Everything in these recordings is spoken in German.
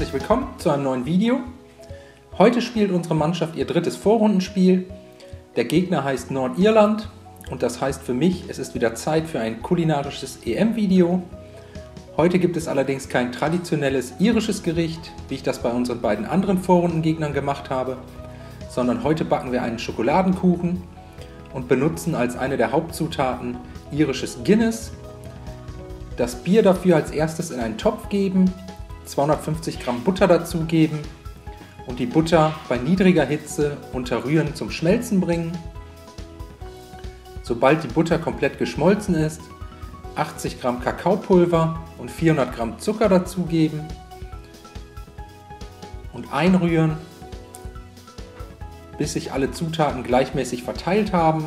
herzlich willkommen zu einem neuen Video. Heute spielt unsere Mannschaft ihr drittes Vorrundenspiel. Der Gegner heißt Nordirland und das heißt für mich, es ist wieder Zeit für ein kulinarisches EM-Video. Heute gibt es allerdings kein traditionelles irisches Gericht, wie ich das bei unseren beiden anderen Vorrundengegnern gemacht habe, sondern heute backen wir einen Schokoladenkuchen und benutzen als eine der Hauptzutaten irisches Guinness. Das Bier dafür als erstes in einen Topf geben, 250 Gramm Butter dazugeben und die Butter bei niedriger Hitze unter Rühren zum Schmelzen bringen. Sobald die Butter komplett geschmolzen ist, 80 Gramm Kakaopulver und 400 Gramm Zucker dazugeben und einrühren, bis sich alle Zutaten gleichmäßig verteilt haben.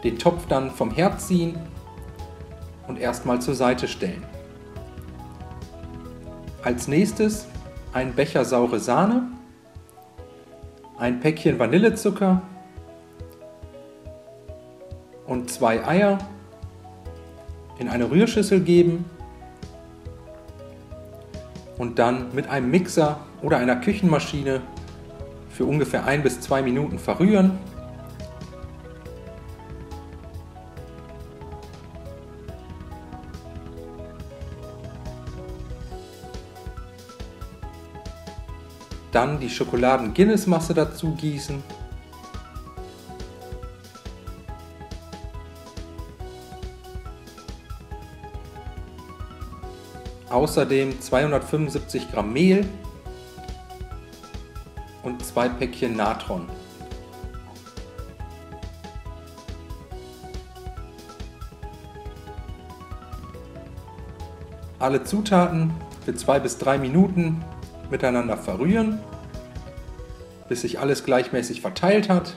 Den Topf dann vom Herd ziehen und erstmal zur Seite stellen. Als nächstes ein Becher saure Sahne, ein Päckchen Vanillezucker und 2 Eier in eine Rührschüssel geben und dann mit einem Mixer oder einer Küchenmaschine für ungefähr 1 bis 2 Minuten verrühren. Dann die Schokoladen-Guinness-Masse dazu gießen. Außerdem 275 Gramm Mehl und 2 Päckchen Natron. Alle Zutaten für 2 bis 3 Minuten miteinander verrühren, bis sich alles gleichmäßig verteilt hat.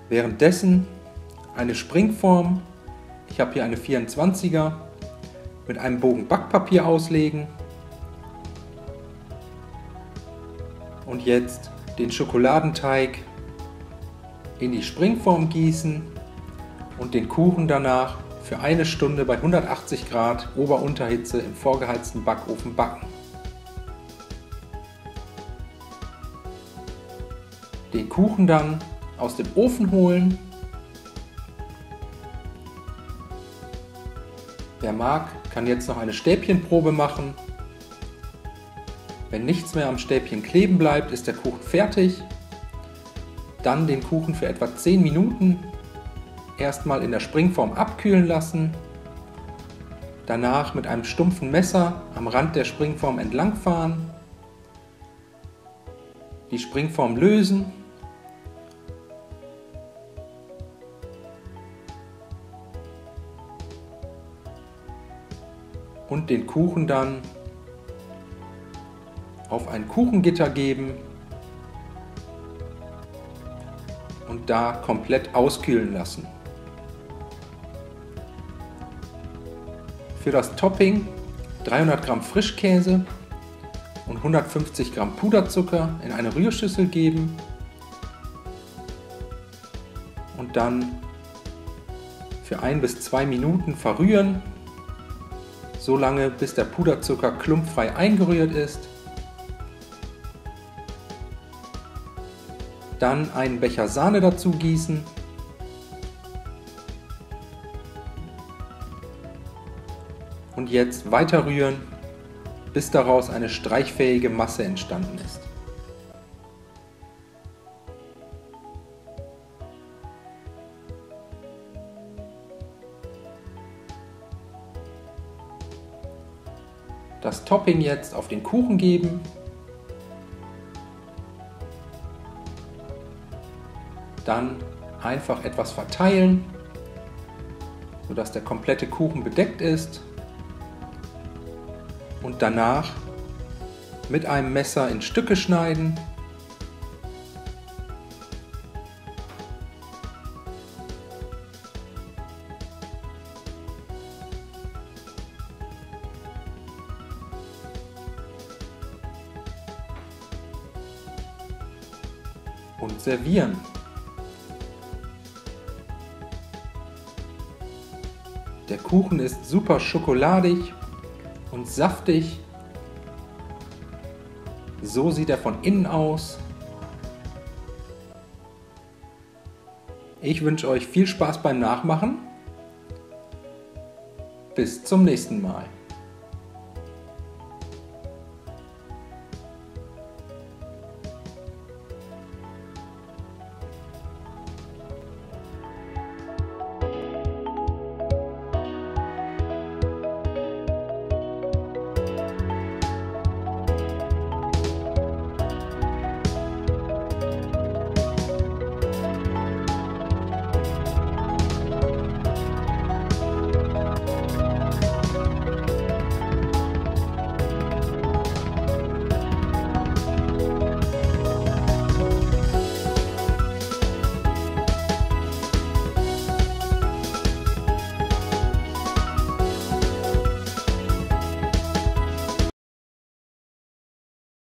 Währenddessen eine Springform, ich habe hier eine 24er, mit einem Bogen Backpapier auslegen und jetzt den Schokoladenteig in die Springform gießen und den Kuchen danach für 1 Stunde bei 180 Grad Ober-Unterhitze im vorgeheizten Backofen backen. Den Kuchen dann aus dem Ofen holen. Wer mag, kann jetzt noch eine Stäbchenprobe machen. Wenn nichts mehr am Stäbchen kleben bleibt, ist der Kuchen fertig. Dann den Kuchen für etwa 10 Minuten erstmal in der Springform abkühlen lassen. Danach mit einem stumpfen Messer am Rand der Springform entlangfahren. Die Springform lösen. Und den Kuchen dann auf ein Kuchengitter geben und da komplett auskühlen lassen. Für das Topping 300 Gramm Frischkäse und 150 Gramm Puderzucker in eine Rührschüssel geben und dann für 1 bis 2 Minuten verrühren, so lange bis der Puderzucker klumpfrei eingerührt ist. Dann einen Becher Sahne dazu gießen und jetzt weiter rühren, bis daraus eine streichfähige Masse entstanden ist. Das Topping jetzt auf den Kuchen geben. Dann einfach etwas verteilen, sodass der komplette Kuchen bedeckt ist. Und danach mit einem Messer in Stücke schneiden. Und servieren. Der Kuchen ist super schokoladig und saftig. So sieht er von innen aus. Ich wünsche euch viel Spaß beim Nachmachen. Bis zum nächsten Mal.